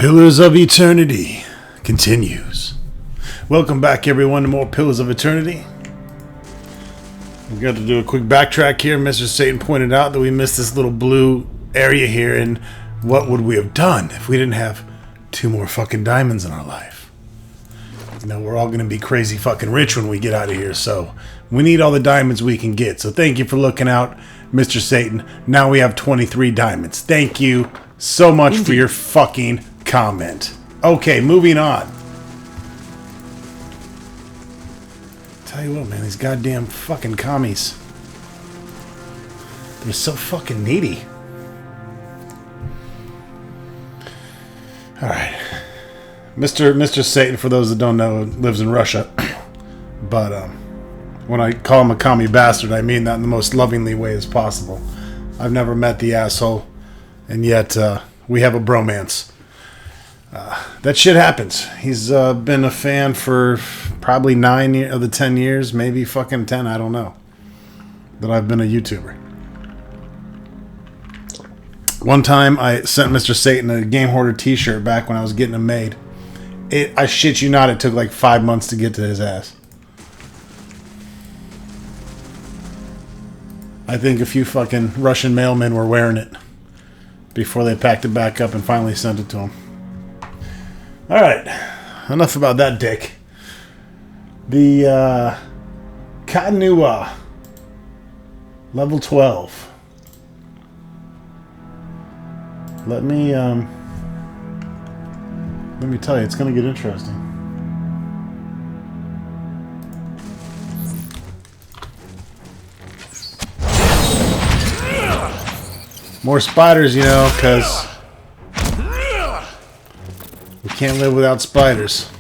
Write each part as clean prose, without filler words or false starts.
Pillars of Eternity continues. Welcome back, everyone, to more Pillars of Eternity. We've got to do a quick backtrack here. Mr. Satan pointed out that we missed this little blue area here, and what would we have done if we didn't have 2 more fucking diamonds in our life? You know, we're all going to be crazy fucking rich when we get out of here, so we need all the diamonds we can get. So thank you for looking out, Mr. Satan. Now we have 23 diamonds. Thank you so much for your fucking comment. Okay, moving on. Tell you what, man, these goddamn fucking commies. They're so fucking needy. Alright. Mr. Satan, for those that don't know, lives in Russia. But when I call him a commie bastard, I mean that in the most lovingly way as possible. I've never met the asshole, and yet we have a bromance. That shit happens. He's been a fan for probably 9 of the 10 years, maybe fucking 10, I don't know, that I've been a YouTuber. One time I sent Mr. Satan a Game Hoarder t-shirt back when I was getting them made. I shit you not, it took like 5 months to get to his ass. I think a few fucking Russian mailmen were wearing it before they packed it back up and finally sent it to him. Alright, enough about that dick. The Od Nua, level 12. Let me tell you, it's gonna get interesting. More spiders, you know, because we can't live without spiders.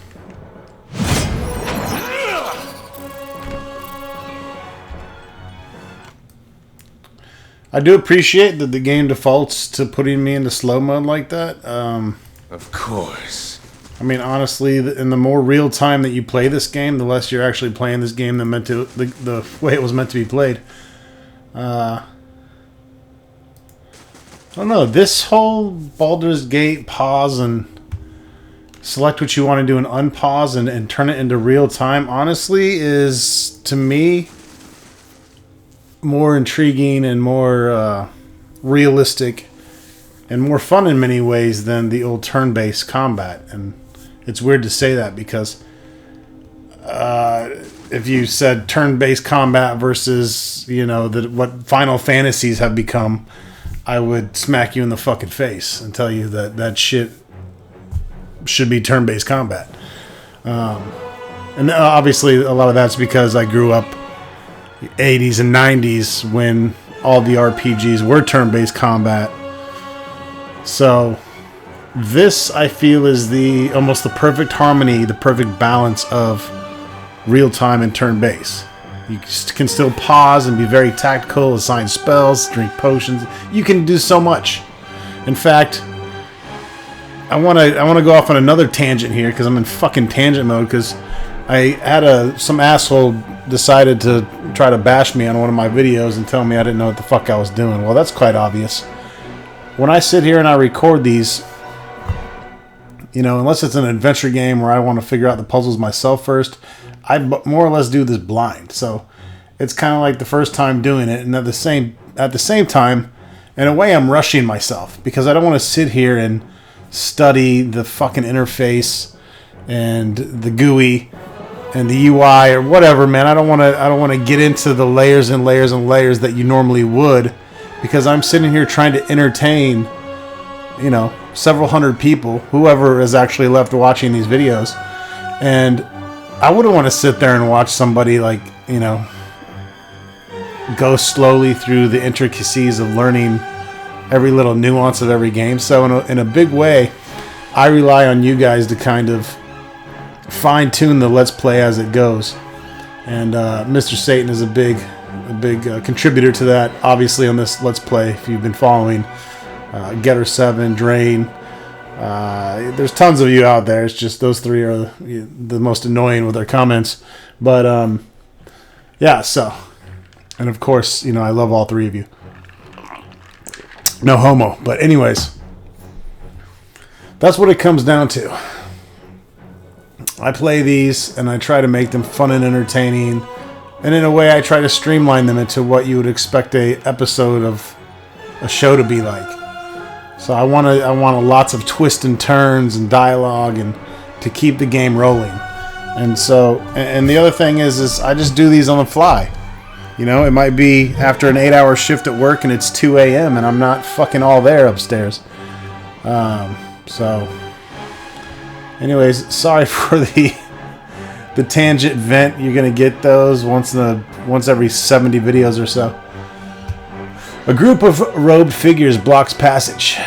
I do appreciate that the game defaults to putting me into slow mode like that. Of course. I mean, honestly, in the more real time that you play this game, the less you're actually playing this game than meant to, the way it was meant to be played. I don't know. This whole Baldur's Gate pause and select what you want to do and unpause and turn it into real time, honestly, is, to me, more intriguing and more realistic and more fun in many ways than the old turn-based combat. And it's weird to say that because if you said turn-based combat versus, you know, what Final Fantasies have become, I would smack you in the fucking face and tell you that shit should be turn-based combat. And obviously a lot of that's because I grew up 80s and 90s when all the RPGs were turn-based combat. So this, I feel, is almost the perfect harmony, the perfect balance of real-time and turn-based. You can still pause and be very tactical, assign spells, drink potions. You can do so much. In fact, I want to go off on another tangent here because I'm in fucking tangent mode because I had some asshole decided to try to bash me on one of my videos and tell me I didn't know what the fuck I was doing. Well, that's quite obvious. When I sit here and I record these, you know, unless it's an adventure game where I want to figure out the puzzles myself first, I more or less do this blind. So it's kind of like the first time doing it, and at the same time, in a way, I'm rushing myself because I don't want to sit here and study the fucking interface and the GUI and the UI or whatever, man. I don't want to get into the layers and layers and layers that you normally would, because I'm sitting here trying to entertain, you know, several hundred people, whoever is actually left watching these videos, and I wouldn't want to sit there and watch somebody, like, you know, go slowly through the intricacies of learning every little nuance of every game. So in a big way, I rely on you guys to kind of fine-tune the Let's Play as it goes. And Mr. Satan is a big contributor to that, obviously, on this Let's Play. If you've been following Getter7, Drain, there's tons of you out there. It's just those three are the most annoying with their comments. But yeah, so, and of course, you know, I love all three of you. No homo. But anyways, That's what it comes down to. I play these and I try to make them fun and entertaining, and in a way I try to streamline them into what you would expect a episode of a show to be like. So I want lots of twists and turns and dialogue and to keep the game rolling. And so, and the other thing is I just do these on the fly. You know, it might be after an 8-hour shift at work and it's 2 a.m. and I'm not fucking all there upstairs. So, anyways, sorry for the tangent vent. You're gonna get those once every 70 videos or so. A group of robed figures blocks passage.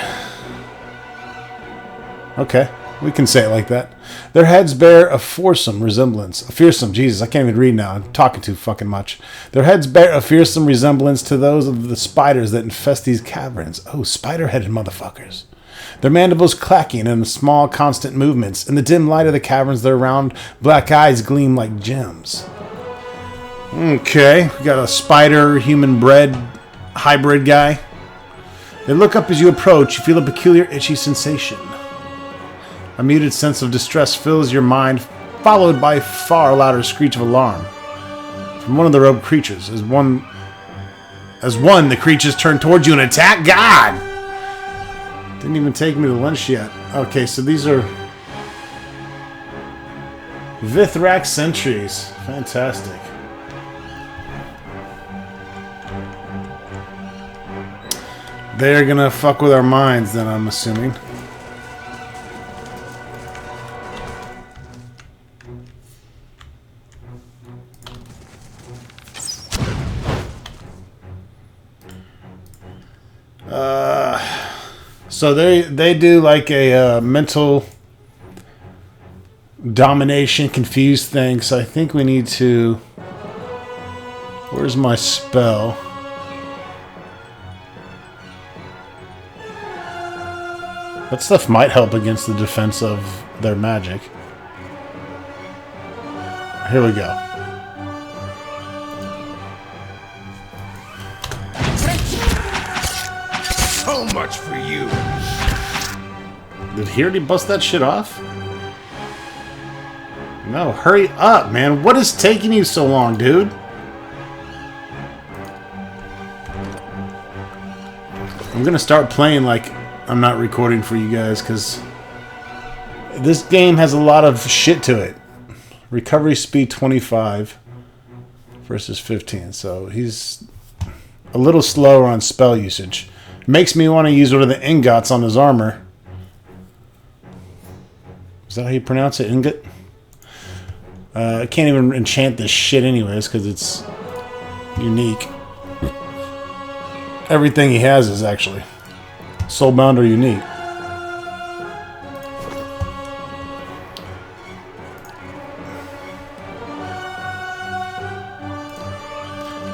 Okay, we can say it like that. Their heads bear a fearsome resemblance. Jesus, I can't even read now. I'm talking too fucking much. Their heads bear a fearsome resemblance to those of the spiders that infest these caverns. Oh, spider-headed motherfuckers. Their mandibles clacking in small, constant movements. In the dim light of the caverns, their round, black eyes gleam like gems. Okay, we got a spider-human-bred hybrid guy. They look up as you approach. You feel a peculiar, itchy sensation. A muted sense of distress fills your mind, followed by a far louder screech of alarm from one of the robed creatures. As one, the creatures turn towards you and attack. God! Didn't even take me to lunch yet. Okay, so these are Vithrak sentries. Fantastic. They're gonna fuck with our minds then, I'm assuming. So they do like a mental domination, confused thing. So I think we need to... Where's my spell? That stuff might help against the defense of their magic. Here we go. So much for you. Did he already bust that shit off? No, hurry up, man. What is taking you so long, dude? I'm gonna start playing like I'm not recording for you guys, because this game has a lot of shit to it. Recovery speed 25 versus 15, so he's a little slower on spell usage. Makes me want to use one of the ingots on his armor. Is that how you pronounce it? Ingot? I can't even enchant this shit anyways because it's unique. Everything he has is actually soulbound or unique.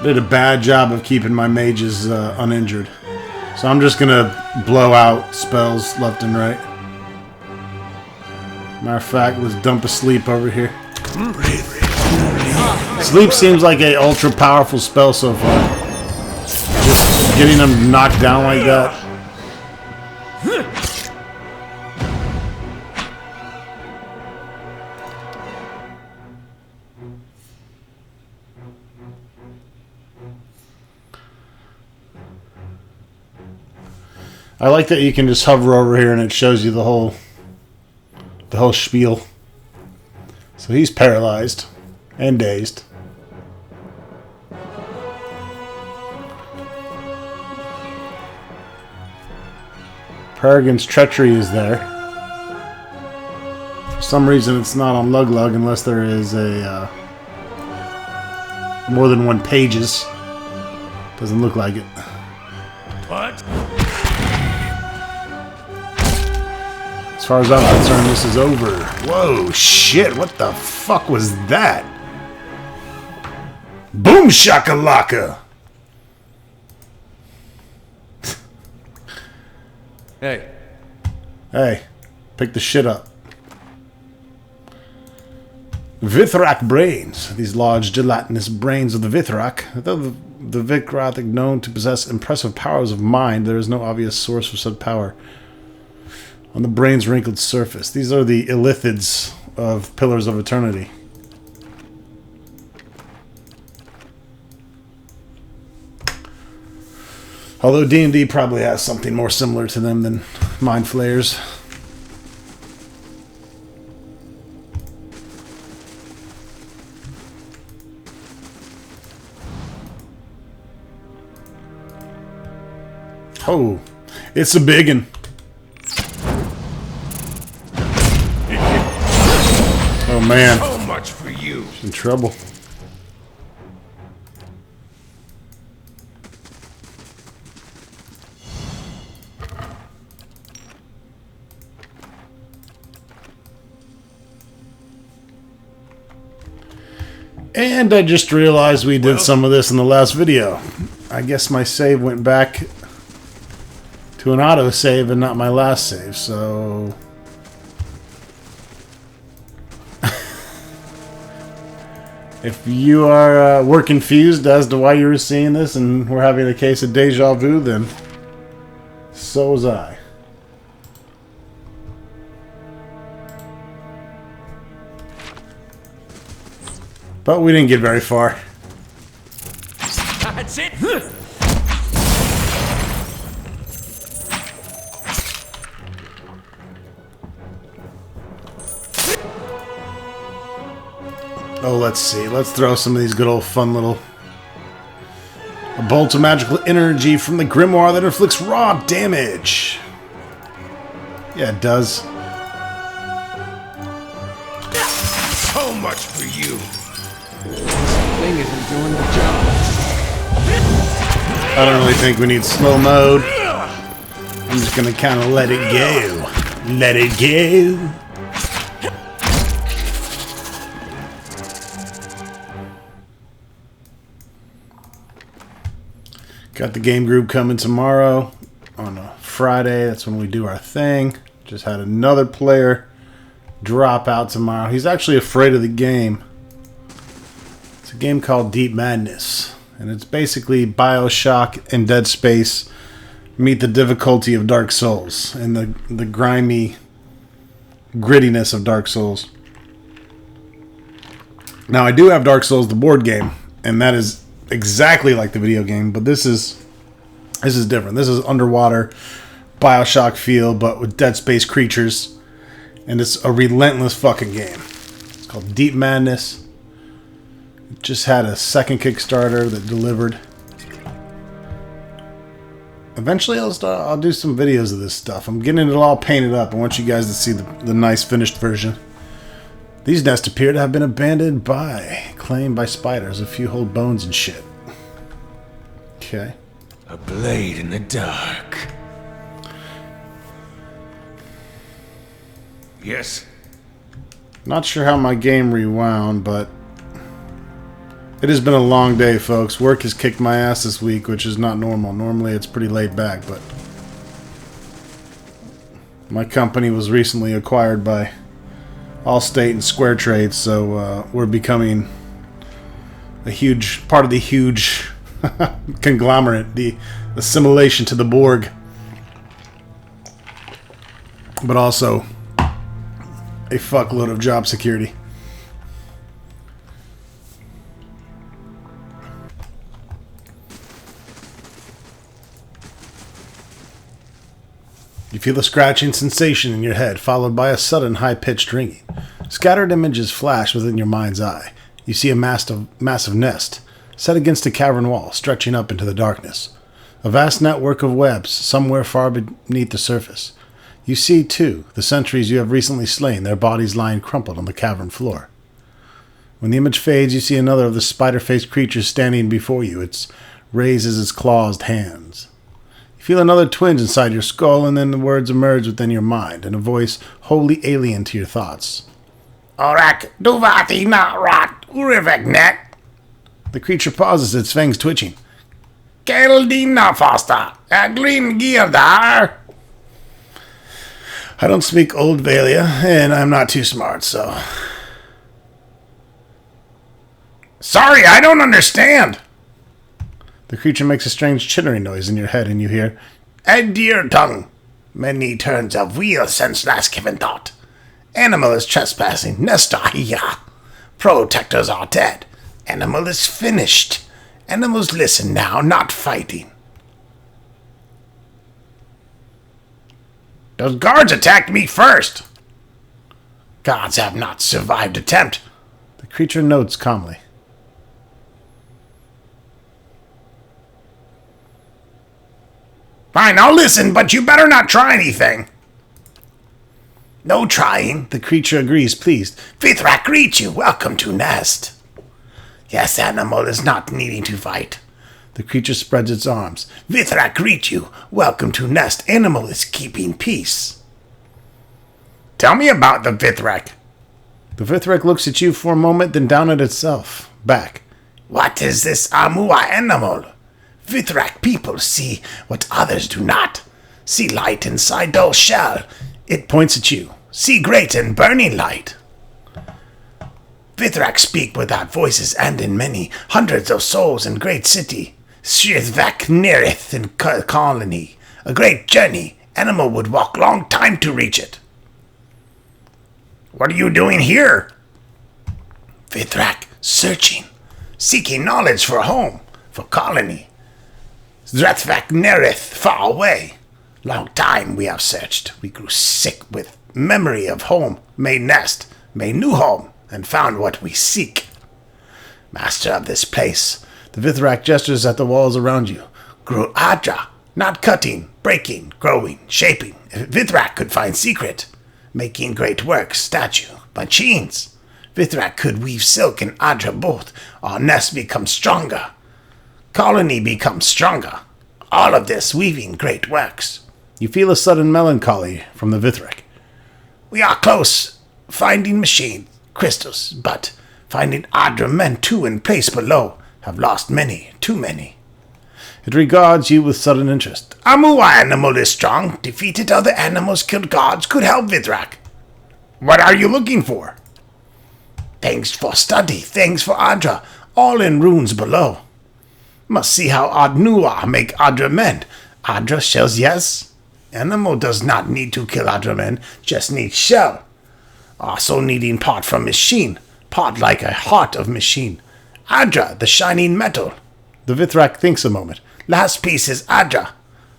Did a bad job of keeping my mages uninjured. So I'm just gonna blow out spells left and right. Matter of fact, let's dump a sleep over here. Sleep seems like a ultra powerful spell so far. Just getting them knocked down like that. I like that you can just hover over here and it shows you the whole spiel. So he's paralyzed and dazed. Peregrine's treachery is there. For some reason it's not on Lug Lug unless there is a more than one pages. Doesn't look like it. What? As far as I'm concerned, this is over. Whoa, shit, what the fuck was that? Boom shakalaka! Hey. Hey, pick the shit up. Vithrak brains. These large gelatinous brains of the Vithrak. Though the Vithrak are known to possess impressive powers of mind, there is no obvious source for such power. On the brain's wrinkled surface. These are the illithids of Pillars of Eternity. Although D&D probably has something more similar to them than Mind Flayers. Oh, it's a biggin'. Oh man. So much for you. She's in trouble. And I just realized we did some of this in the last video. I guess my save went back to an autosave and not my last save, so... If you were confused as to why you were seeing this and we're having a case of deja vu, then so was I. But we didn't get very far. That's it. Oh, let's see. Let's throw some of these good old fun little... A bolt of magical energy from the grimoire that inflicts raw damage. Yeah, it does. So much for you. Thing isn't doing the job. I don't really think we need slow mode. I'm just gonna kind of let it go. Let it go. Got the game group coming tomorrow on a Friday. That's when we do our thing. Just had another player drop out tomorrow. He's actually afraid of the game. It's a game called Deep Madness. And it's basically BioShock and Dead Space meet the difficulty of Dark Souls and the grimy grittiness of Dark Souls. Now, I do have Dark Souls, the board game, and that is exactly like the video game, but this is different. This is underwater BioShock feel, but with Dead Space creatures, and it's a relentless fucking game. It's called Deep Madness. It just had a second Kickstarter that delivered. Eventually, I'll do some videos of this stuff. I'm getting it all painted up. I want you guys to see the nice finished version. These nests appear to have been abandoned claimed by spiders. A few hold bones and shit. Okay. A blade in the dark. Yes. Not sure how my game rewound, but it has been a long day, folks. Work has kicked my ass this week, which is not normal. Normally it's pretty laid back, but my company was recently acquired by Allstate and Square Trade, so we're becoming a huge part of the huge conglomerate, the assimilation to the Borg, but also a fuckload of job security. You feel a scratching sensation in your head, followed by a sudden high-pitched ringing. Scattered images flash within your mind's eye. You see a massive nest, set against a cavern wall, stretching up into the darkness. A vast network of webs, somewhere far beneath the surface. You see, too, the sentries you have recently slain, their bodies lying crumpled on the cavern floor. When the image fades, you see another of the spider-faced creatures standing before you. It raises its clawed hands. You feel another twinge inside your skull, and then the words emerge within your mind, in a voice wholly alien to your thoughts. Orak duvati na rat urivegnet. The creature pauses, its fangs twitching. Keldina fosta, agrin girdar. I don't speak Old Valia, and I'm not too smart, so... Sorry, I don't understand! The creature makes a strange chittering noise in your head, and you hear, "Add deer tongue." Many turns of wheel since last given thought. Animal is trespassing. Nest are here. Protectors are dead. Animal is finished. Animals listen now, not fighting. Those guards attacked me first. Gods have not survived attempt. The creature nods calmly. Fine, I'll listen, but you better not try anything. No trying. The creature agrees, pleased. Vithrak greet you. Welcome to Nest. Yes, animal is not needing to fight. The creature spreads its arms. Vithrak greet you. Welcome to Nest. Animal is keeping peace. Tell me about the Vithrak. The Vithrak looks at you for a moment, then down at itself. Back. What is this Amua animal? Vithrak people see what others do not. See light inside dull shell. It points at you. See great and burning light. Vithrak speak without voices and in many hundreds of souls in great city. Shivak neareth in colony. A great journey. Animal would walk long time to reach it. What are you doing here? Vithrak searching. Seeking knowledge for home. For colony. Zrethvak neareth far away. Long time we have searched. We grew sick with memory of home. Made nest. Made new home. And found what we seek. Master of this place. The Vithrak gestures at the walls around you. Grew Adra. Not cutting, breaking, growing, shaping. If Vithrak could find secret. Making great works, statue, machines. Vithrak could weave silk and Adra both. Our nest becomes stronger. Colony becomes stronger. All of this weaving great works. You feel a sudden melancholy from the Vithrak. We are close. Finding machines, crystals, but finding Adra men too in place below. Have lost many, too many. It regards you with sudden interest. Amua animal is strong. Defeated other animals, killed gods, could help Vithrak. What are you looking for? Things for study, things for Adra, all in runes below. Must see how Od Nua make Adra men. Adra shells, yes. Animal does not need to kill Adra men, just needs shell. Also needing part from machine, part like a heart of machine. Adra, the shining metal. The Vithrak thinks a moment. Last piece is Adra.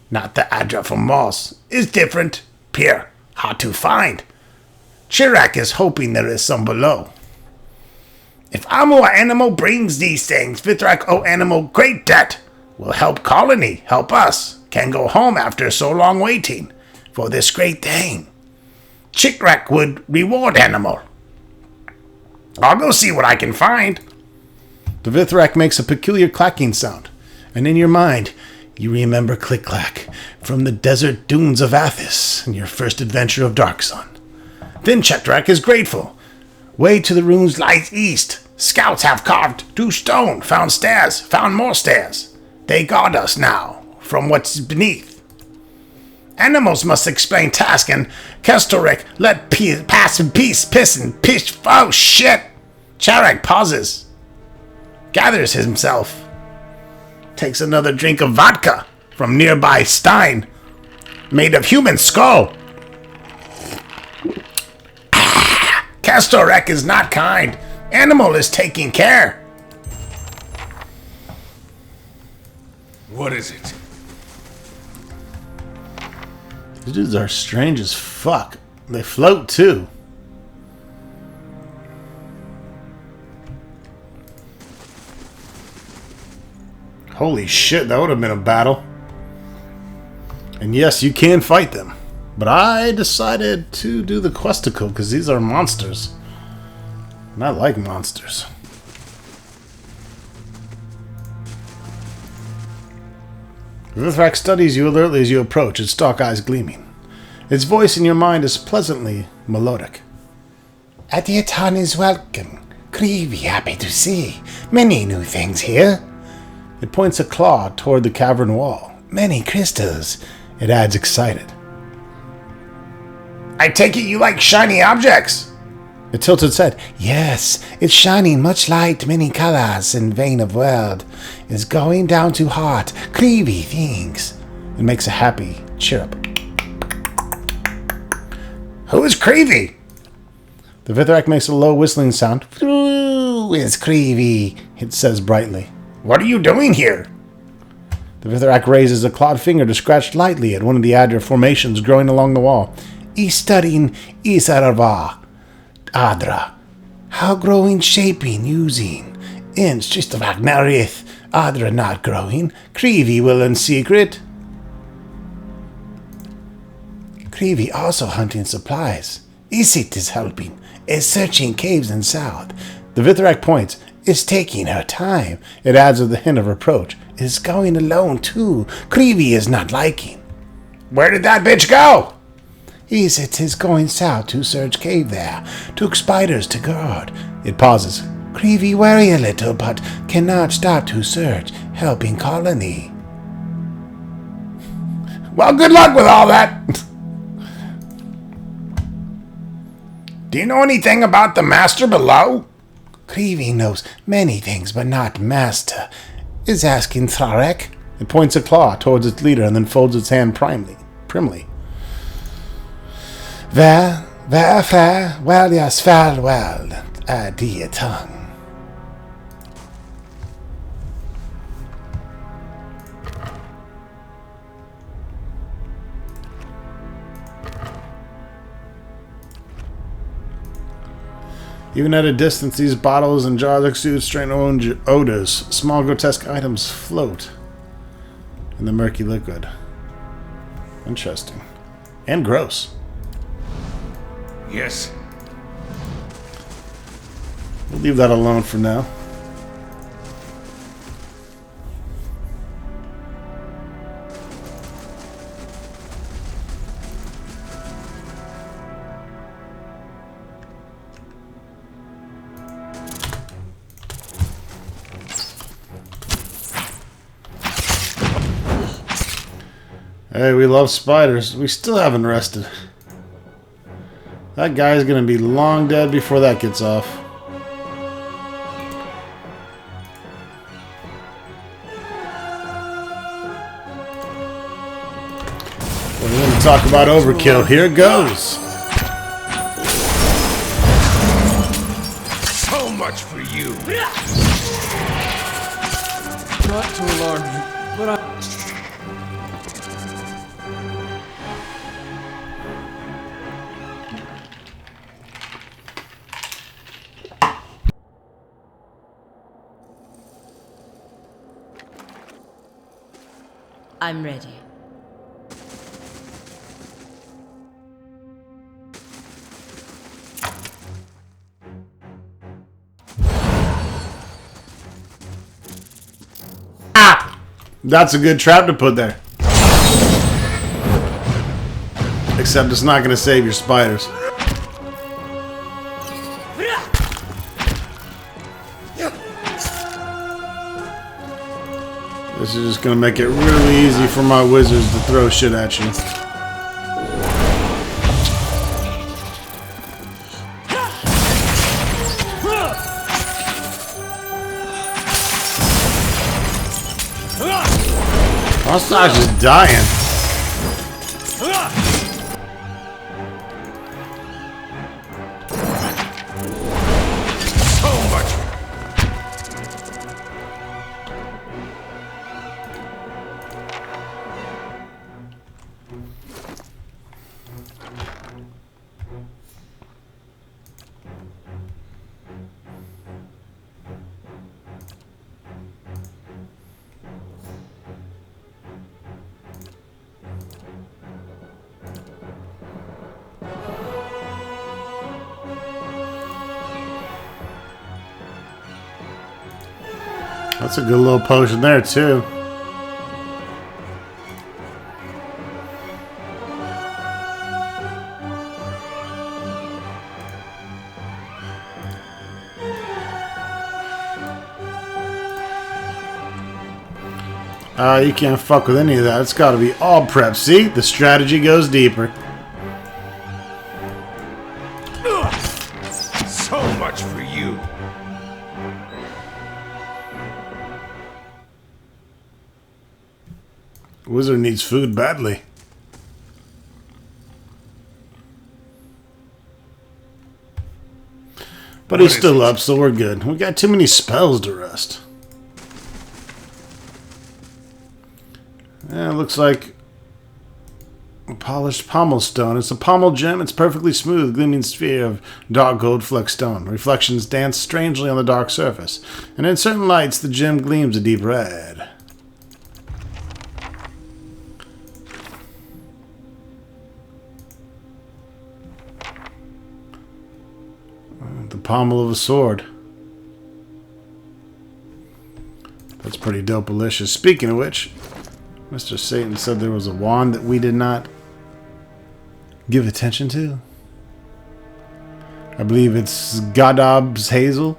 Not the Adra from Mars. Is different. Pure. Hard to find. Chirac is hoping there is some below. If Amua animal brings these things, Vithrak owe animal great debt. Will help colony, help us. Can go home after so long waiting for this great thing. Chirac would reward animal. I'll go see what I can find. The Vithrak makes a peculiar clacking sound, and in your mind, you remember click-clack from the desert dunes of Athos and your first adventure of Dark Sun. Then Chitrak is grateful. Way to the ruins lies east. Scouts have carved 2 stone, found stairs, found more stairs. They guard us now from what's beneath. Animals must explain task, and Kestorek let pass in peace, piss and pish. Oh shit! Chirac pauses. Gathers himself. Takes another drink of vodka from nearby stein. Made of human skull. Kestorek is not kind. Animal is taking care. What is it? These dudes are strange as fuck. They float too. Holy shit, that would have been a battle. And yes, you can fight them. But I decided to do the questicle because these are monsters. And I like monsters. Vithrak studies you alertly as you approach, its dark eyes gleaming. Its voice in your mind is pleasantly melodic. Adiaton is welcome. Creevy happy to see. Many new things here. It points a claw toward the cavern wall. Many crystals. It adds excited. I take it you like shiny objects. It tilts its head. Yes, it's shining much light, many colors in vein of world. It's going down to heart, creepy things. It makes a happy chirp. Who is Creevy? The Vithrak makes a low whistling sound. Who is Creevy? It says brightly. What are you doing here? The Vithrak raises a clawed finger to scratch lightly at one of the Adra formations growing along the wall. He's studying Isarava. Adra. How growing shaping using. Inch just of Agnarith. Adra not growing. Creevy will in secret. Creevy also hunting supplies. Isit is helping. Is searching caves in south. The Vithrak points. Is taking her time. It adds with a hint of reproach. Is going alone too. Creevy is not liking. Where did that bitch go? Isit is going south to search cave there. Took spiders to guard. It pauses. Creevy worry a little, but cannot stop to search. Helping colony. Well, good luck with all that. Do you know anything about the master below? Creevy knows many things, but not master. Is asking Tharek. It points a claw towards its leader and then folds its hand primly. Well, fair, well, yes, farewell, dear tongue. Even at a distance, these bottles and jars exude strange odors. Small, grotesque items float in the murky liquid. Interesting. And gross. Yes. We'll leave that alone for now. Hey, we love spiders. We still haven't rested. That guy's gonna be long dead before that gets off. We're gonna talk about overkill. Here it goes. So much for you. Not to alarm you, but I... I'm ready. That's a good trap to put there. Except it's not going to save your spiders. This is just going to make it really easy for my wizards to throw shit at you. Monster's just dying. So much. That's a good little potion there, too. You can't fuck with any of that. It's got to be all prep. See? The strategy goes deeper. So much for you. Wizard needs food badly. But he's still up, so we're good. We got too many spells to rest. Yeah, it looks like a polished pommel stone. It's a pommel gem. It's perfectly smooth, gleaming sphere of dark gold flecked stone. Reflections dance strangely on the dark surface, and in certain lights, the gem gleams a deep red. The pommel of a sword. That's pretty dope-alicious. Speaking of which, Mr. Satan said there was a wand that we did not give attention to. I believe it's Gadab's Hazel.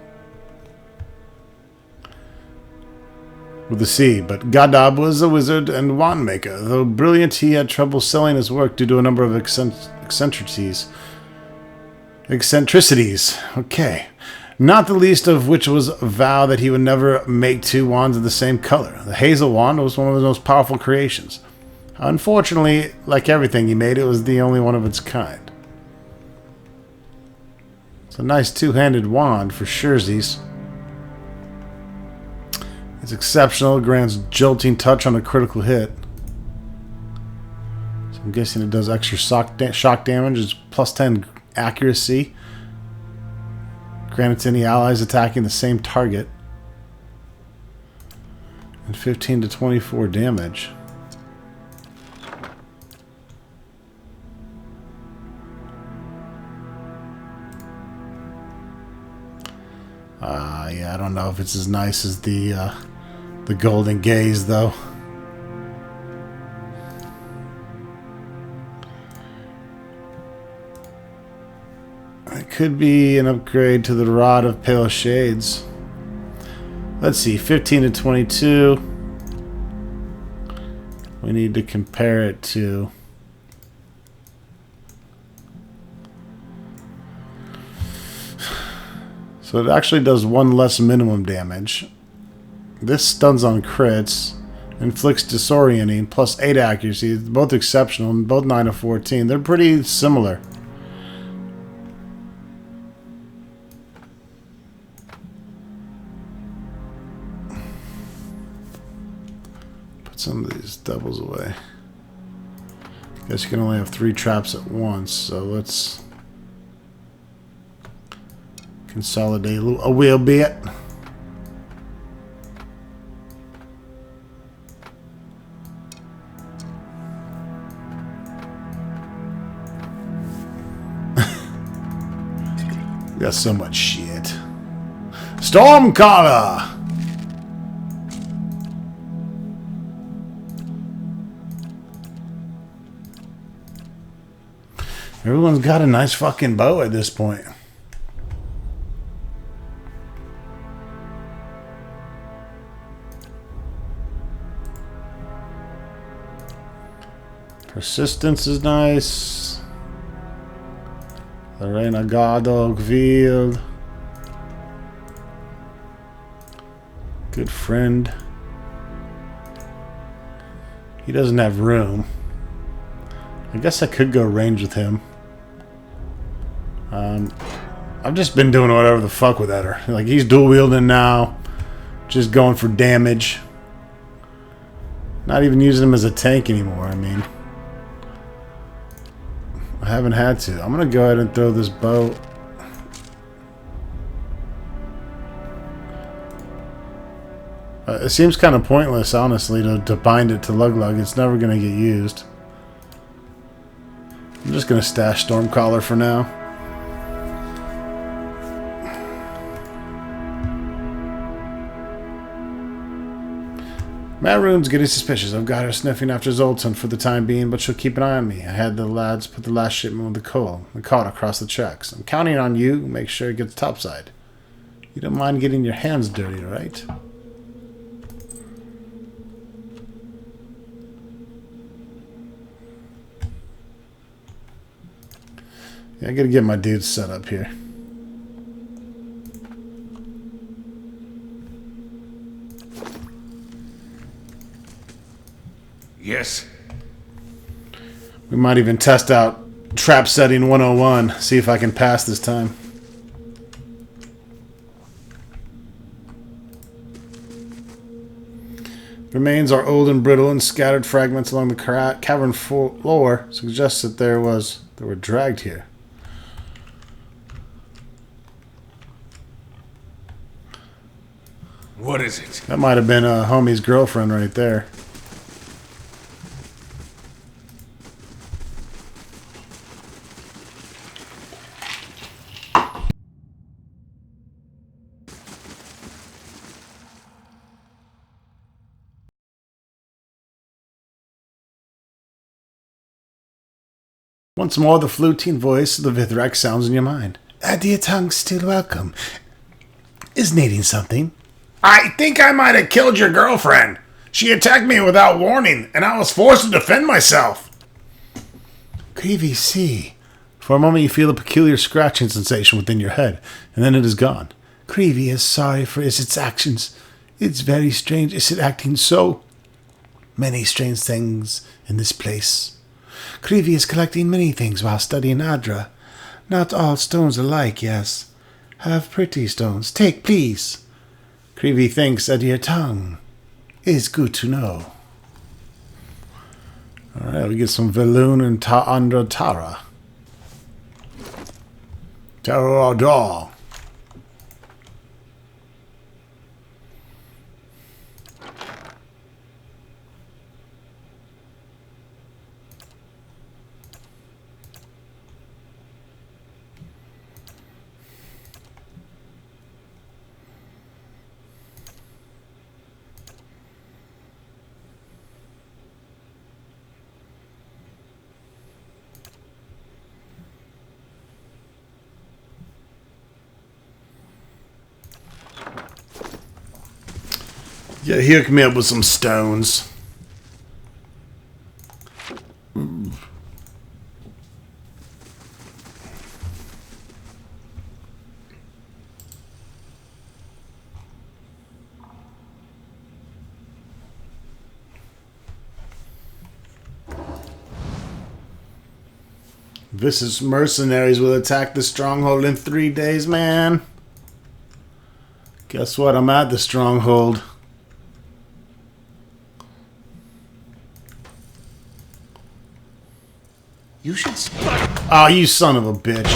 With a C, but Gadab was a wizard and wand maker. Though brilliant, he had trouble selling his work due to a number of eccentricities. Okay. Not the least of which was a vow that he would never make two wands of the same color. The Hazel wand was one of his most powerful creations. Unfortunately, like everything he made, it was the only one of its kind. It's a nice two-handed wand for surezies. It's exceptional, grants jolting touch on a critical hit. So I'm guessing it does extra shock damage. It's plus 10 accuracy. Granted to any allies attacking the same target. And 15 to 24 damage. Yeah, I don't know if it's as nice as the Golden Gaze, though. It could be an upgrade to the Rod of Pale Shades. Let's see, 15 to 22. We need to compare it to... So it actually does one less minimum damage. This stuns on crits, inflicts disorienting, plus 8 accuracy. Both exceptional, both 9 of 14. They're pretty similar. Put some of these doubles away. Guess you can only have 3 traps at once, so let's consolidate a wee bit. We got so much shit. Stormcaller! Everyone's got a nice fucking bow at this point. Persistence is nice. The Renegado Field. Good friend. He doesn't have room. I guess I could go range with him. I've just been doing whatever the fuck with Eder. Like, he's dual wielding now. Just going for damage. Not even using him as a tank anymore, I mean. I haven't had to. I'm going to go ahead and throw this bow. It seems kind of pointless, honestly, to bind it to Lug Lug. It's never going to get used. I'm just going to stash Stormcaller for now. Maroon's getting suspicious. I've got her sniffing after Zoltan for the time being, but she'll keep an eye on me. I had the lads put the last shipment with the coal and caught across the tracks. I'm counting on you. Make sure it gets topside. You don't mind getting your hands dirty, right? Yeah, I gotta get my dudes set up here. Yes. We might even test out trap setting 101. See if I can pass this time. Remains are old and brittle, and scattered fragments along the cavern floor suggest that they were dragged here. What is it? That might have been a homie's girlfriend right there. Once more, the fluting voice of the Vithrak sounds in your mind. Dear tongue, still welcome. Is needing something? I think I might have killed your girlfriend. She attacked me without warning, and I was forced to defend myself. Creevy, see. For a moment, you feel a peculiar scratching sensation within your head, and then it is gone. Creevy is sorry for its actions. It's very strange. Is it acting so? Many strange things in this place. Creevy is collecting many things while studying Adra. Not all stones alike, yes. Have pretty stones. Take, please. Creevy thinks that your tongue is good to know. Alright, we get some Veloon and Andra Tara. Tara. Yeah, he hooked me up with some stones. Vicious mercenaries will attack the stronghold in 3 days, man. Guess what? I'm at the stronghold. You should Oh, you son of a bitch.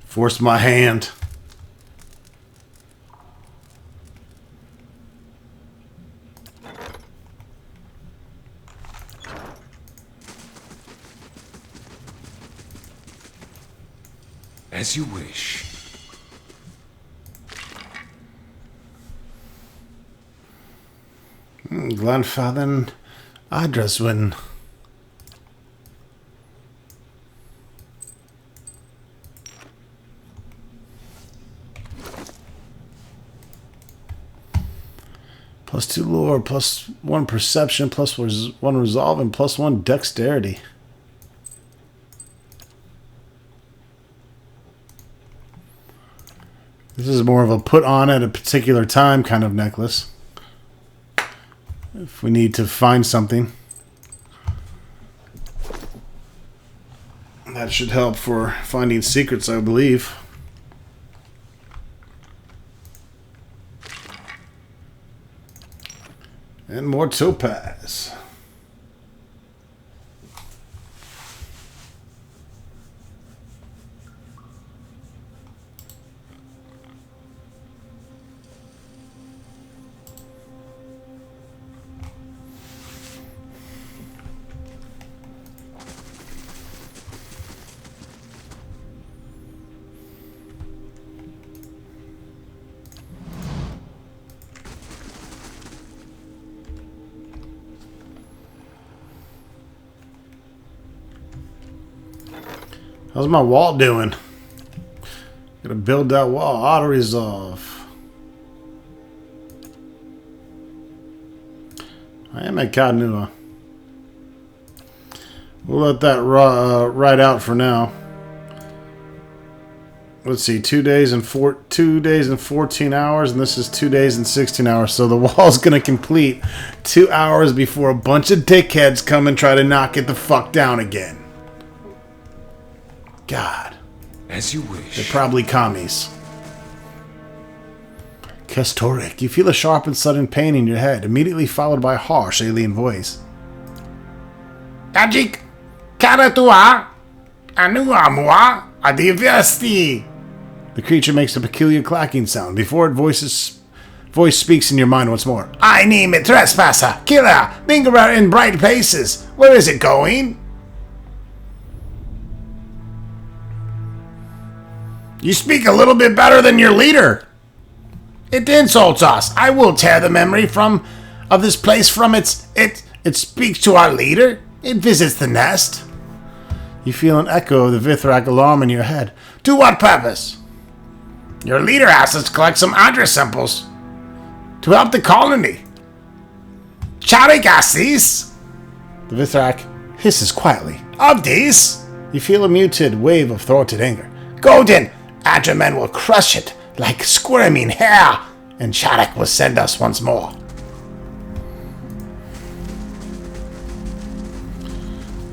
Forced my hand. As you wish. Grandfather Adraswin. +2 lore, +1 perception, +1 resolve, and +1 dexterity. This is more of a put on at a particular time kind of necklace. If we need to find something. That should help for finding secrets, I believe. And more topaz. How's my wall doing? Gotta build that wall. Auto resolve. I am at Od Nua. We'll let that ride out for now. let's see, 2 days and 14 hours, and this is 2 days and 16 hours. So the wall's gonna complete 2 hours before a bunch of dickheads come and try to knock it the fuck down again. God. As you wish. They're probably commies. Kestoric, you feel a sharp and sudden pain in your head, immediately followed by a harsh alien voice. Tajik, Karatua, Anua Mua, Adivesti. The creature makes a peculiar clacking sound before voice speaks in your mind once more. I name it trespasser, killer, lingerer in bright places. Where is it going? You speak a little bit better than your leader. It insults us. I will tear the memory of this place from it speaks to our leader. It visits the nest. You feel an echo of the Vithrak alarm in your head. To what purpose? Your leader asked us to collect some address samples to help the colony. Charigasis. The Vithrak hisses quietly. Of these, you feel a muted wave of thwarted anger. Golden, Adremen will crush it like squirming hair, and Charik will send us once more.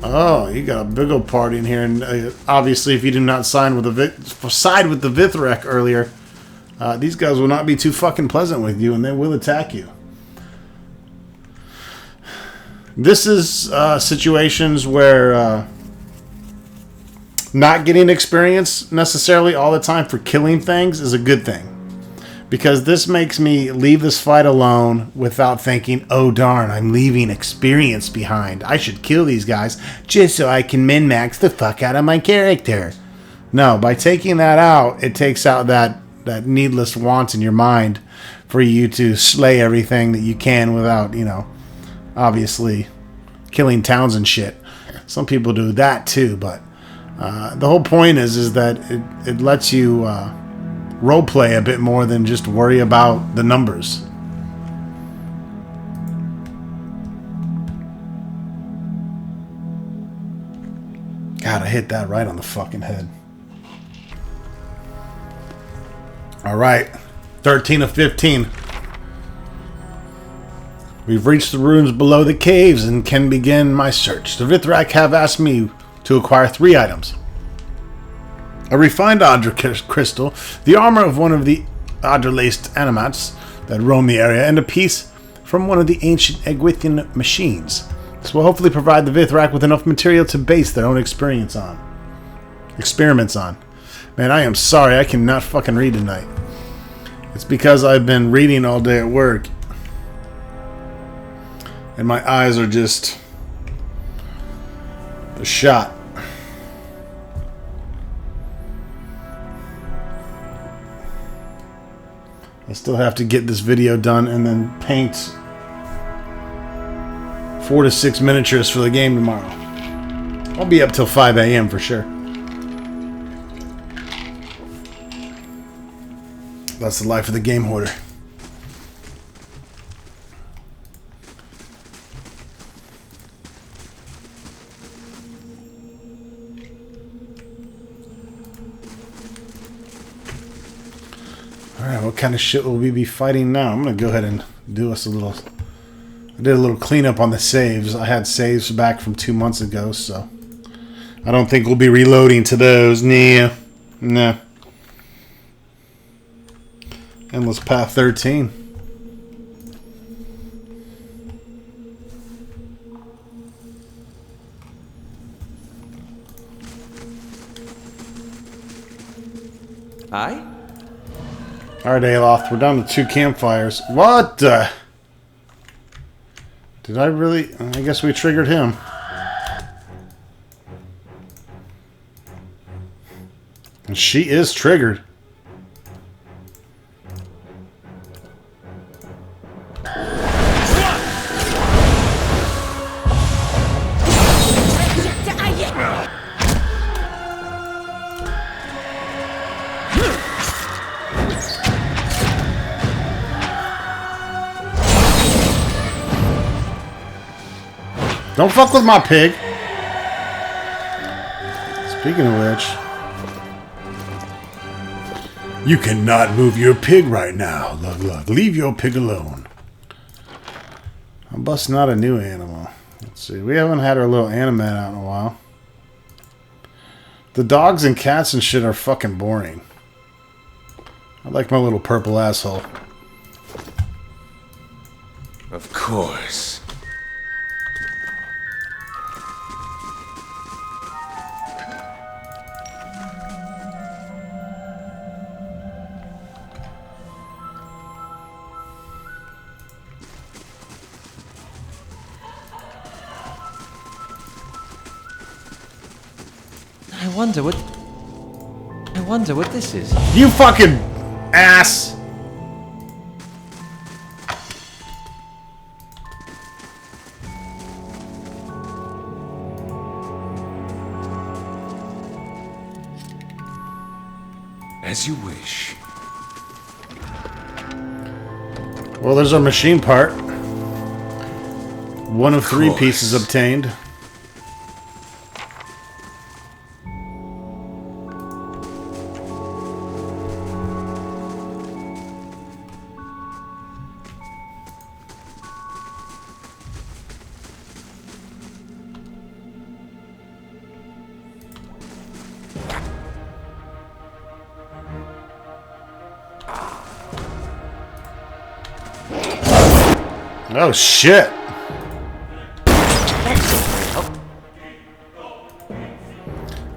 Oh, you got a big old party in here, and obviously, if you did not side with the Vithrak earlier, these guys will not be too fucking pleasant with you, and they will attack you. This is situations where not getting experience necessarily all the time for killing things is a good thing. Because this makes me leave this fight alone without thinking, oh darn, I'm leaving experience behind. I should kill these guys just so I can min-max the fuck out of my character. No, by taking that out, it takes out that needless want in your mind for you to slay everything that you can without, obviously killing towns and shit. Some people do that too, but the whole point is that it lets you roleplay a bit more than just worry about the numbers. God, I hit that right on the fucking head. Alright, 13 of 15. We've reached the ruins below the caves and can begin my search. The Vithrak have asked me to acquire 3 items. A refined Adra crystal, the armor of one of the Adra-laced animats that roam the area, and a piece from one of the ancient Egwithian machines. This will hopefully provide the Vithrak with enough material to base their own experiments on. Man, I am sorry, I cannot fucking read tonight. It's because I've been reading all day at work. And my eyes are just shot. I still have to get this video done and then paint 4 to 6 miniatures for the game tomorrow. I'll be up till 5 a.m. for sure. That's the life of the game hoarder. Alright, what kind of shit will we be fighting now? I'm going to go ahead and do us a little... I did a little cleanup on the saves. I had saves back from 2 months ago, so... I don't think we'll be reloading to those. Nah. Endless Path 13. Aye? Alright, Aloth, we're down to 2 campfires. What the... Did I really... I guess we triggered him. And she is triggered. Don't fuck with my pig. Speaking of which, You cannot move your pig right now, Lug Lug. Leave your pig alone. I'm busting out a new animal. Let's see. We haven't had our little animat out in a while. The dogs and cats and shit are fucking boring. I like my little purple asshole. Of course. I wonder what this is. You fucking ass! As you wish. Well, there's our machine part. One of 3 course. pieces obtained. Oh shit!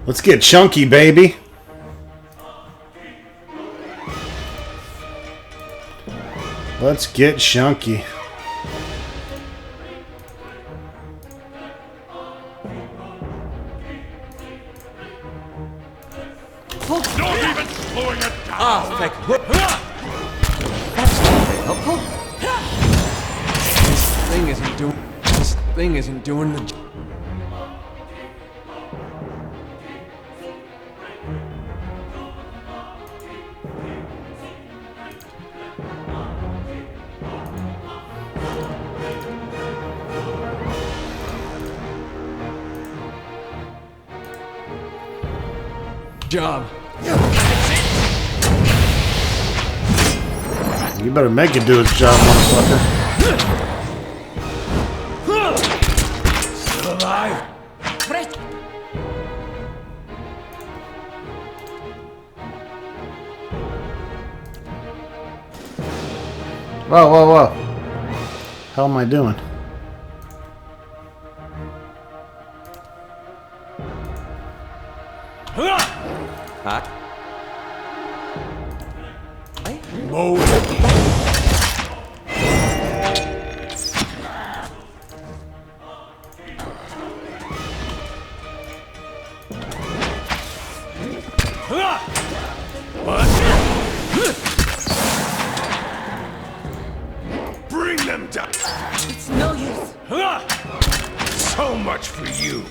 Let's get chunky, baby. Let's get chunky. Ah, thank you. This thing isn't doing the job. You better make it do its job, motherfucker. Still alive? Whoa, whoa, whoa. How am I doing? Bring them down. It's no use. So much for you.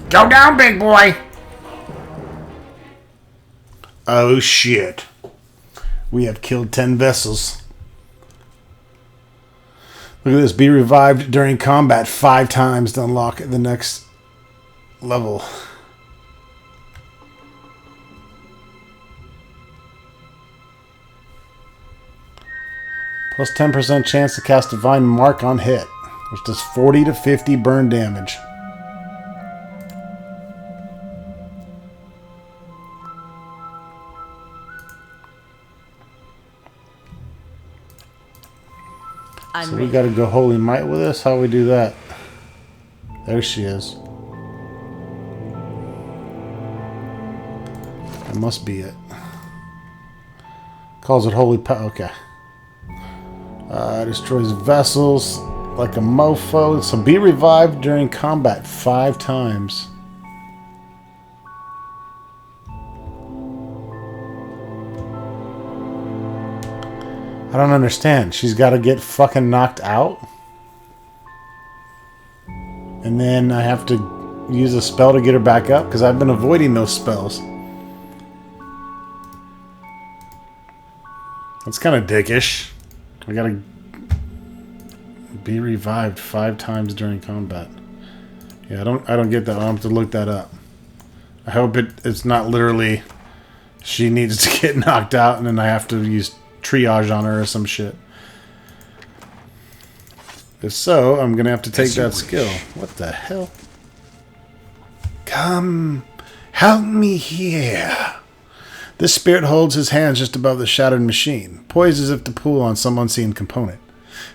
Go down, big boy. Oh shit. We have killed 10 vessels. Look at this. Be revived during combat 5 times to unlock the next level. Plus 10% chance to cast Divine Mark on hit, which does 40 to 50 burn damage. I'm So we ready. gotta go Holy Might with us? How we do that? There she is. That must be it. Calls it Holy Power. Okay. Destroys vessels like a mofo. So be revived during combat 5 times. I don't understand. She's got to get fucking knocked out? And then I have to use a spell to get her back up? Because I've been avoiding those spells. That's kind of dickish. I gotta be revived 5 times during combat. Yeah, I don't get that. I'll have to look that up. I hope it's not literally she needs to get knocked out and then I have to use triage on her or some shit. If so, I'm gonna have to take that skill. What the hell? Come, help me here. The spirit holds his hands just above the shattered machine, poised as if to pull on some unseen component.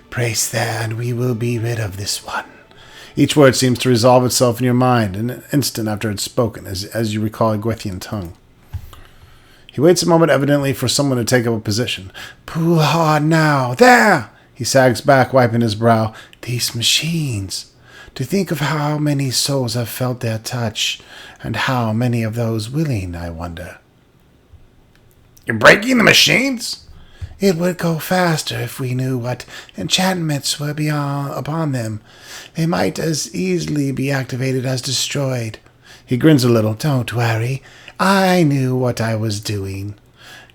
Brace there, and we will be rid of this one. Each word seems to resolve itself in your mind in an instant after it's spoken, as you recall a Gwethian tongue. He waits a moment, evidently for someone to take up a position. Pull hard now. There! He sags back, wiping his brow. These machines. To think of how many souls have felt their touch, and how many of those willing, I wonder. You're breaking the machines? It would go faster if we knew what enchantments were upon them. They might as easily be activated as destroyed. He grins a little. Don't worry. I knew what I was doing.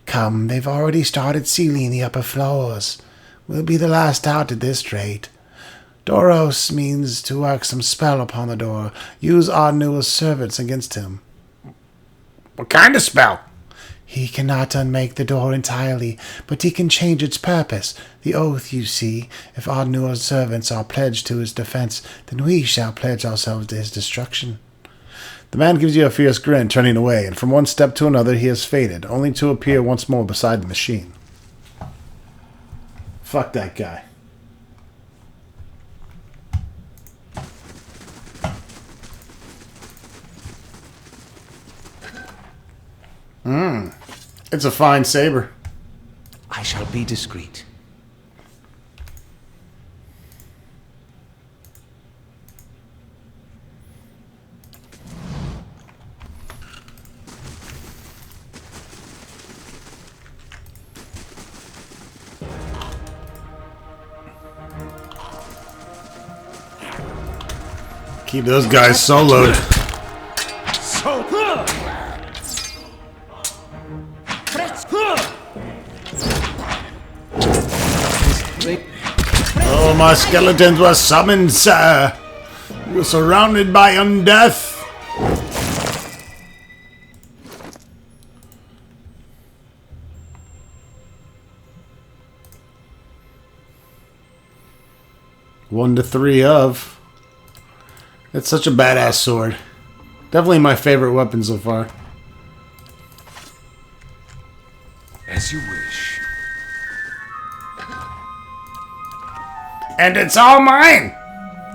Come, they've already started sealing the upper floors. We'll be the last out at this rate. Doros means to work some spell upon the door. Use Od Nua's servants against him. What kind of spell? He cannot unmake the door entirely, but he can change its purpose. The oath, you see. If Od Nua's servants are pledged to his defense, then we shall pledge ourselves to his destruction. The man gives you a fierce grin, turning away, and from one step to another he has faded, only to appear once more beside the machine. Fuck that guy. It's a fine saber. I shall be discreet. Keep those guys soloed. Oh, my skeletons were summoned, sir. You're surrounded by undeath. One to three of. It's such a badass sword. Definitely my favorite weapon so far. As you wish. And it's all mine!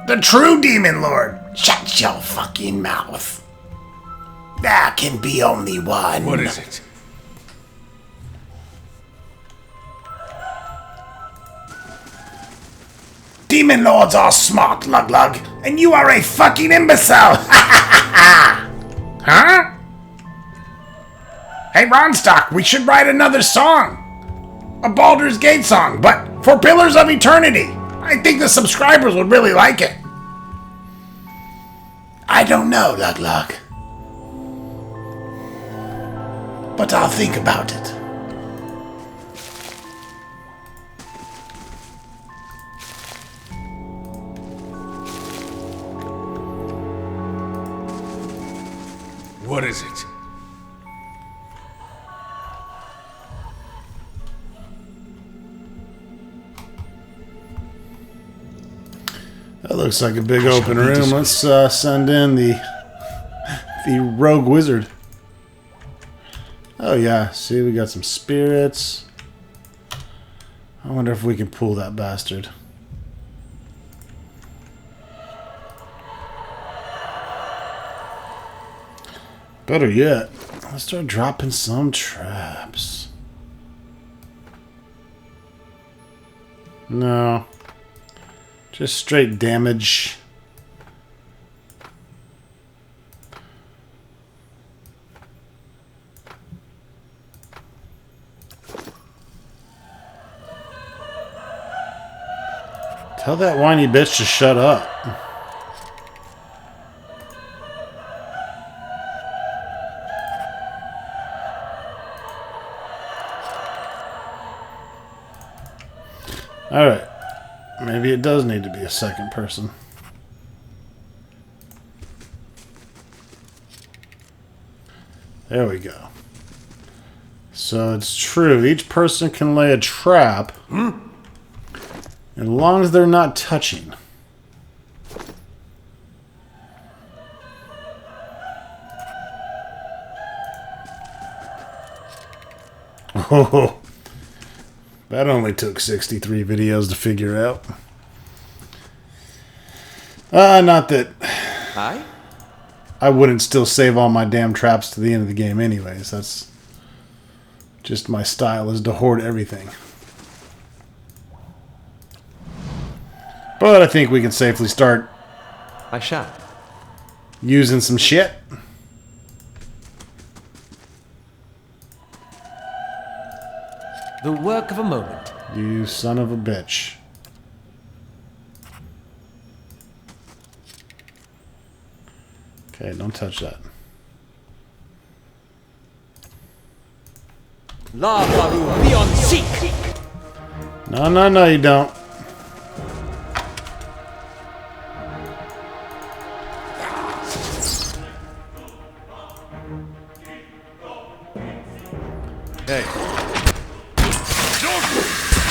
The true Demon Lord! Shut your fucking mouth. There can be only one. What is it? Demon Lords are smart, Lug-Lug, and you are a fucking imbecile! Huh? Hey, Ronstock, we should write another song. A Baldur's Gate song, but for Pillars of Eternity. I think the subscribers would really like it. I don't know, Lug-Lug. But I'll think about it. What is it? That looks like a big open room. Let's send in the rogue wizard. Oh yeah, see, we got some spirits. I wonder if we can pull that bastard. Better yet, let's start dropping some traps. No. Just straight damage. Tell that whiny bitch to shut up. Alright. Maybe it does need to be a second person. There we go. So it's true. Each person can lay a trap as long as they're not touching. Oh, that only took 63 videos to figure out. Not that Aye? I wouldn't still save all my damn traps to the end of the game anyways. That's just my style, is to hoard everything. But I think we can safely start I shall. using some shit. The work of a moment. You son of a bitch. Okay, don't touch that. La Baru beyond seek. No, no, no, you don't. Hey.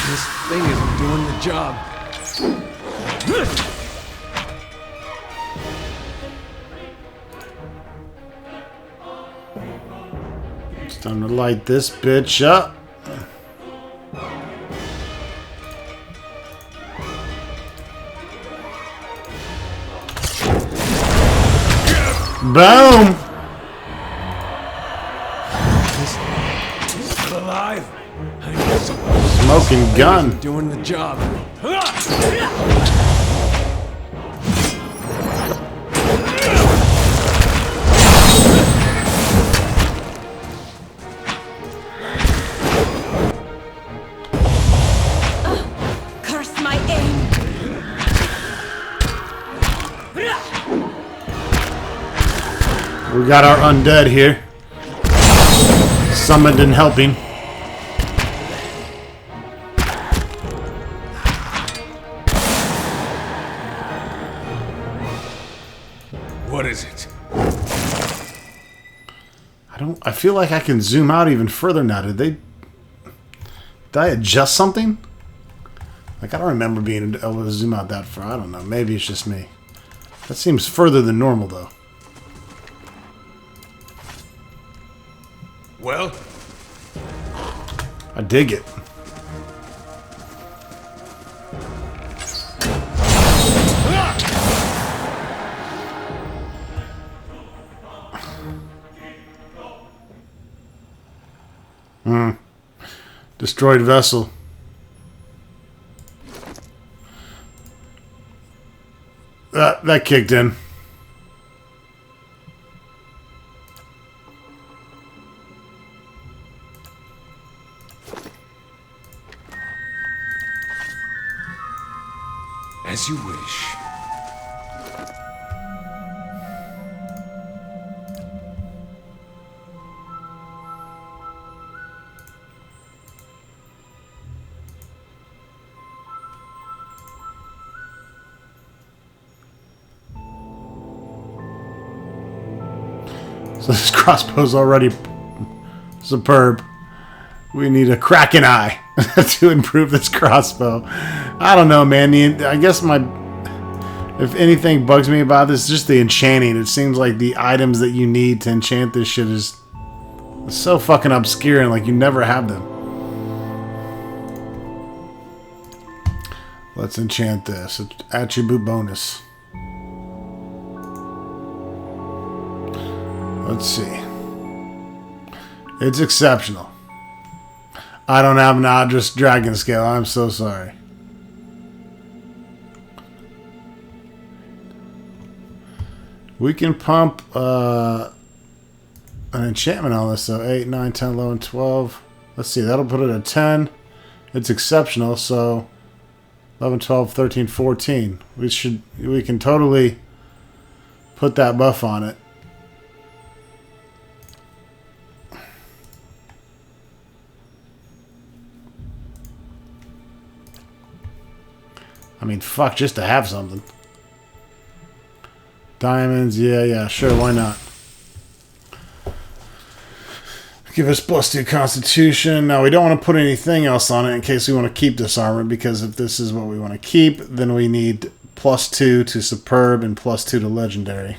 This thing isn't doing the job. It's time to light this bitch up. Boom! Still alive? Smoking gun. Doing the job. Curse my aim! We got our undead here. Summoned and helping. What is it? I feel like I can zoom out even further now. Did I adjust something? Like, I don't remember being able to zoom out that far. I don't know. Maybe it's just me. That seems further than normal, though. Well? I dig it. Destroyed vessel. That kicked in. As you wish. So this crossbow's already superb. We need a Kraken eye to improve this crossbow. I don't know, man. I guess if anything bugs me about this, just the enchanting. It seems like the items that you need to enchant this shit is so fucking obscure and like you never have them. Let's enchant this. Attribute bonus. Let's see. It's exceptional. I don't have an Odrus Dragon Scale. I'm so sorry. We can pump an enchantment on this, though. 8, 9, 10, 11, 12. Let's see. That'll put it at 10. It's exceptional, so 11, 12, 13, 14. We can totally put that buff on it. I mean, fuck, just to have something. Diamonds, yeah, sure, why not? Give us +2 Constitution. Now, we don't want to put anything else on it in case we want to keep this armor, because if this is what we want to keep, then we need +2 to Superb and +2 to Legendary.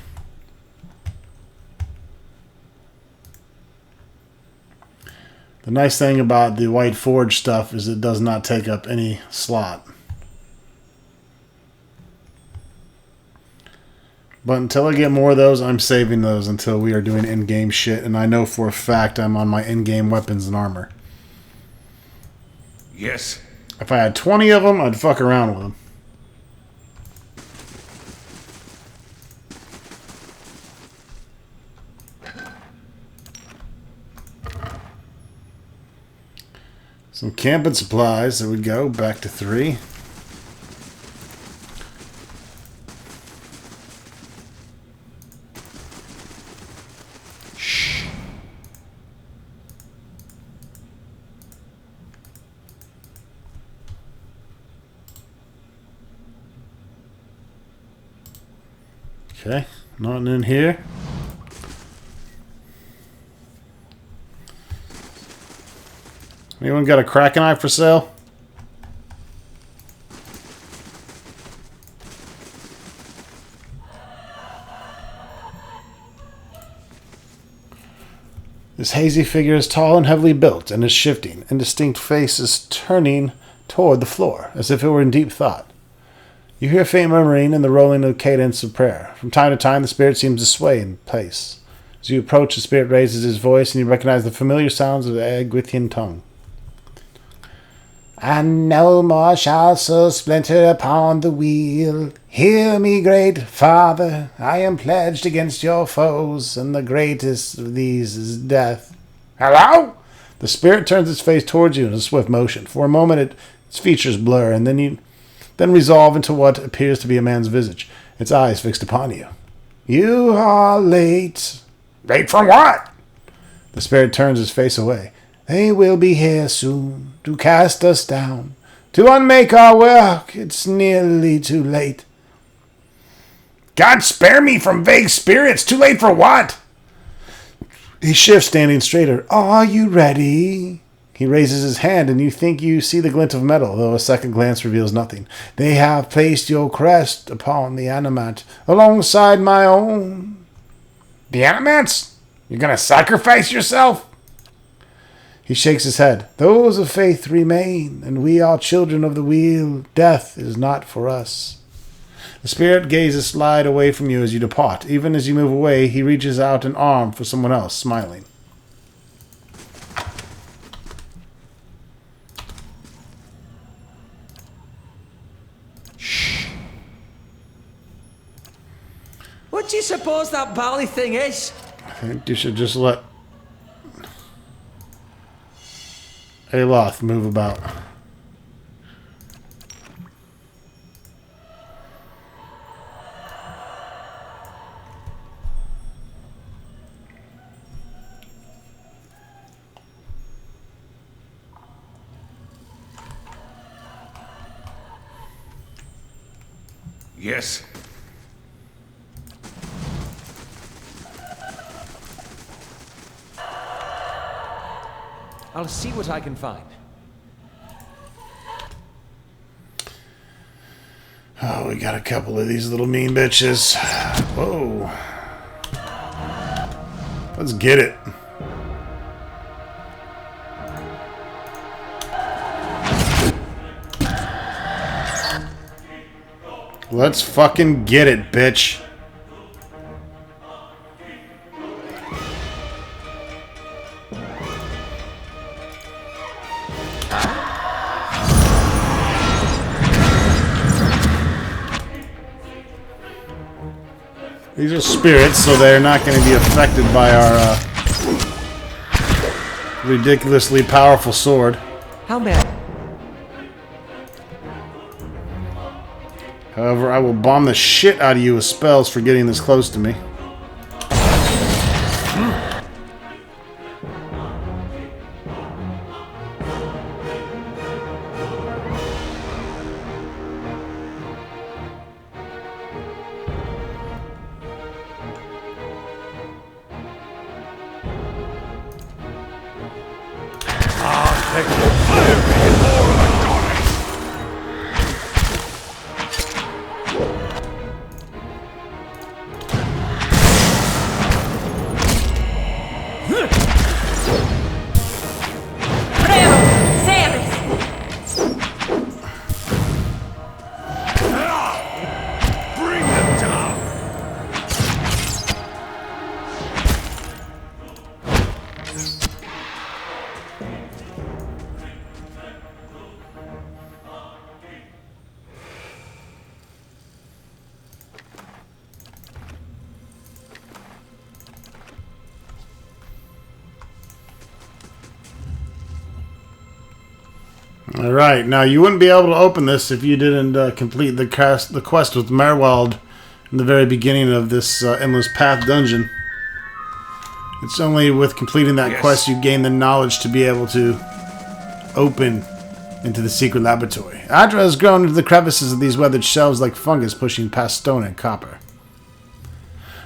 The nice thing about the White Forge stuff is it does not take up any slot. But until I get more of those, I'm saving those until we are doing in-game shit. And I know for a fact I'm on my in-game weapons and armor. Yes. If I had 20 of them, I'd fuck around with them. Some camping supplies. There we go. Back to 3. Okay, nothing in here. Anyone got a Kraken eye for sale? This hazy figure is tall and heavily built, and his shifting, indistinct face is turning toward the floor, as if it were in deep thought. You hear faint murmuring and the rolling of cadence of prayer. From time to time, the spirit seems to sway in place. As you approach, the spirit raises his voice, and you recognize the familiar sounds of the Agwithian tongue. And no more shall so splinter upon the wheel. Hear me, great Father. I am pledged against your foes, and the greatest of these is death. Hello? The spirit turns its face towards you in a swift motion. For a moment, its features blur, and then resolve into what appears to be a man's visage, its eyes fixed upon you. You are late. Late for what? The spirit turns his face away. They will be here soon, to cast us down, to unmake our work. It's nearly too late. God spare me from vague spirits. Too late for what? He shifts, standing straighter. Are you ready? He raises his hand, and you think you see the glint of metal, though a second glance reveals nothing. They have placed your crest upon the animat, alongside my own. The animats? You're gonna sacrifice yourself? He shakes his head. Those of faith remain, and we are children of the wheel. Death is not for us. The spirit gazes slide away from you as you depart. Even as you move away, he reaches out an arm for someone else, smiling. What do you suppose that bally thing is? I think you should just let Aloth move about. Yes. I'll see what I can find. Oh, we got a couple of these little mean bitches. Whoa. Let's get it. Let's fucking get it, bitch. These are spirits, so they're not going to be affected by our ridiculously powerful sword. How many? However, I will bomb the shit out of you with spells for getting this close to me. All right. Now, you wouldn't be able to open this if you didn't complete the quest with Merwald in the very beginning of this Endless Path dungeon. It's only with completing that quest you gain the knowledge to be able to open into the secret laboratory. Adra has grown into the crevices of these weathered shelves like fungus pushing past stone and copper.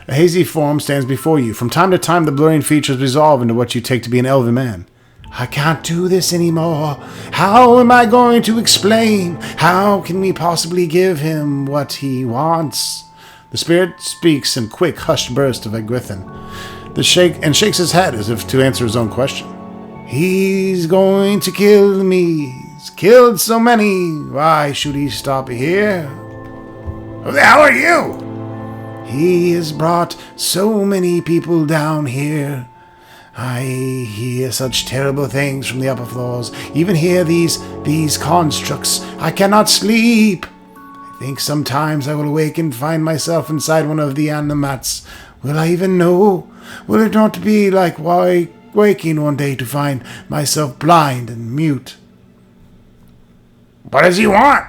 A hazy form stands before you. From time to time, the blurring features resolve into what you take to be an elven man. I can't do this anymore. How am I going to explain? How can we possibly give him what he wants? The spirit speaks in quick, hushed bursts of Egwithin. Shakes his head as if to answer his own question. He's going to kill me. He's killed so many. Why should he stop here? Who the hell are you? He has brought so many people down here. I hear such terrible things from the upper floors. Even hear these constructs. I cannot sleep. I think sometimes I will wake and find myself inside one of the animats. Will I even know? Will it not be like waking one day to find myself blind and mute? What does he want?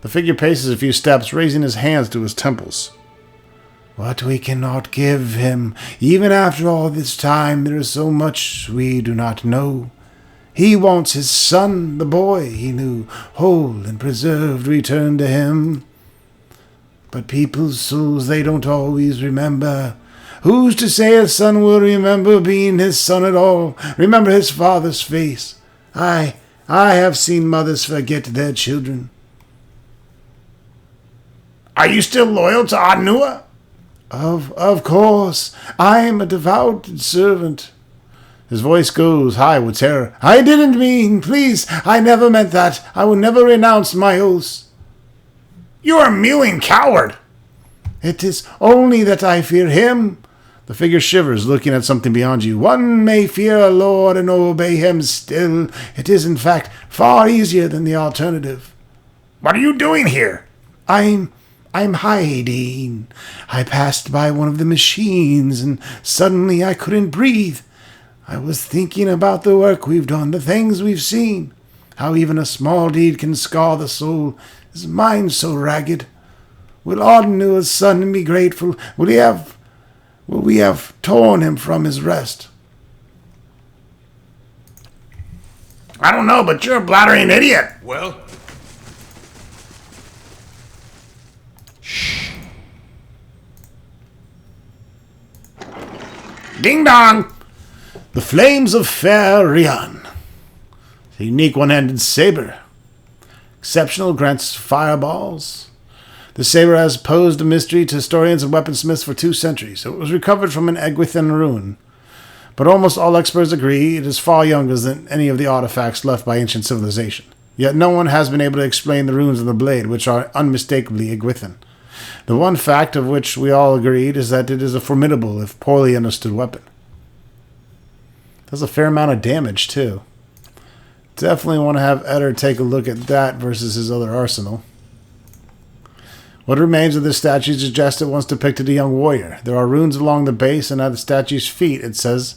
The figure paces a few steps, raising his hands to his temples. What we cannot give him. Even after all this time, there is so much we do not know. He wants his son, the boy he knew, whole and preserved, returned to him. But people's souls, they don't always remember. Who's to say a son will remember being his son at all? Remember his father's face? I have seen mothers forget their children. Are you still loyal to Od Nua? Of course. I am a devout servant. His voice goes high with terror. I didn't mean, please, I never meant that. I will never renounce my oaths. You are a mewing coward. It is only that I fear him. The figure shivers, looking at something beyond you. One may fear a lord and obey him still. It is, in fact, far easier than the alternative. What are you doing here? I'm hiding. I passed by one of the machines, and suddenly I couldn't breathe. I was thinking about the work we've done, the things we've seen. How even a small deed can scar the soul. His mind's so ragged. Will Od Nua's son be grateful? Will we have torn him from his rest? I don't know, but you're a blathering idiot. Well, Ding dong. The flames of fair Rian. The unique one-handed saber. Exceptional, grants fireballs. The saber has posed a mystery to historians and weaponsmiths for 2 centuries. It was recovered from an Egwithin ruin. But almost all experts agree it is far younger than any of the artifacts left by ancient civilization. Yet no one has been able to explain the runes of the blade, which are unmistakably Egwithin. The one fact of which we all agreed is that it is a formidable, if poorly understood, weapon. Does a fair amount of damage, too. Definitely want to have Eder take a look at that versus his other arsenal. What remains of this statue suggests it once depicted a young warrior. There are runes along the base, and at the statue's feet it says,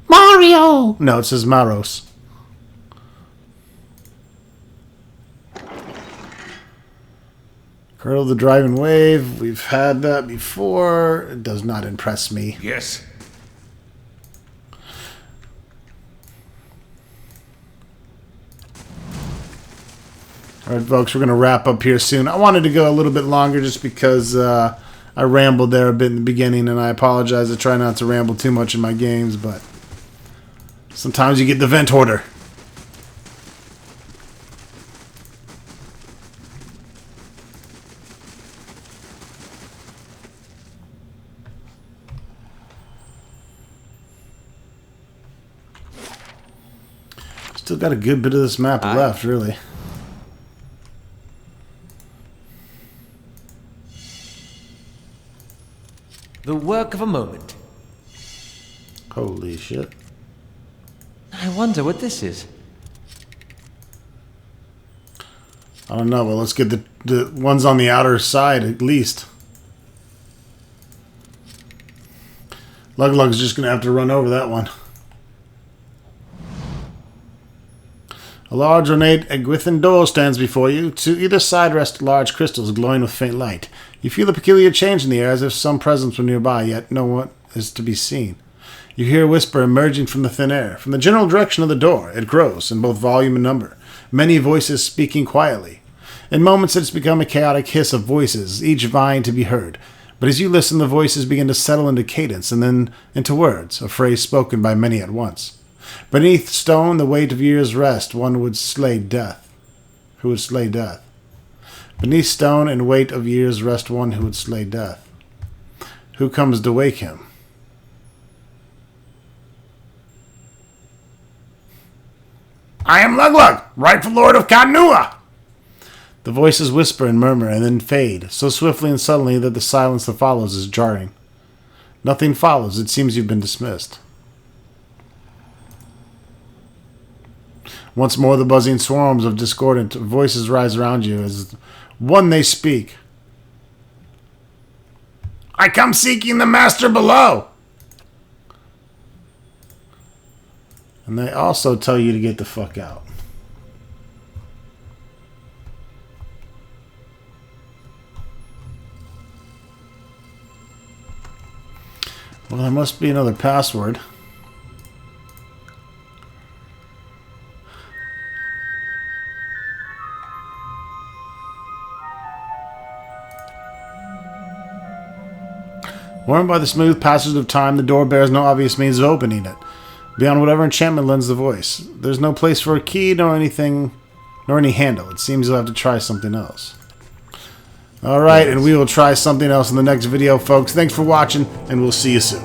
Mario! No, it says Maros. Curdle the driving wave. We've had that before. It does not impress me. yes. All right, folks, we're going to wrap up here soon. I wanted to go a little bit longer just because I rambled there a bit in the beginning, and I apologize. I try not to ramble too much in my games, but sometimes you get the vent order. Still got a good bit of this map left, really. The work of a moment. Holy shit. I wonder what this is. I don't know. Well, let's get the ones on the outer side at least. Lug's just going to have to run over that one. A large ornate Egwithan door stands before you. To either side rest large crystals glowing with faint light. You feel a peculiar change in the air as if some presence were nearby, yet no one is to be seen. You hear a whisper emerging from the thin air. From the general direction of the door, it grows in both volume and number. Many voices speaking quietly. In moments it has become a chaotic hiss of voices, each vying to be heard. But as you listen, the voices begin to settle into cadence and then into words, a phrase spoken by many at once. Beneath stone, the weight of years rest, one would slay death. Who would slay death? Beneath stone and weight of years rest one who would slay death. Who comes to wake him? I am Luglug, rightful lord of Od Nua. The voices whisper and murmur and then fade, so swiftly and suddenly that the silence that follows is jarring. Nothing follows. It seems you've been dismissed. Once more the buzzing swarms of discordant voices rise around you. As one they speak. I come seeking the master below. And they also tell you to get the fuck out. Well, there must be another password. Warmed by the smooth passage of time, the door bears no obvious means of opening it, beyond whatever enchantment lends the voice. There's no place for a key, nor anything, nor any handle. It seems you'll have to try something else. Alright, and we will try something else in the next video, folks. Thanks for watching, and we'll see you soon.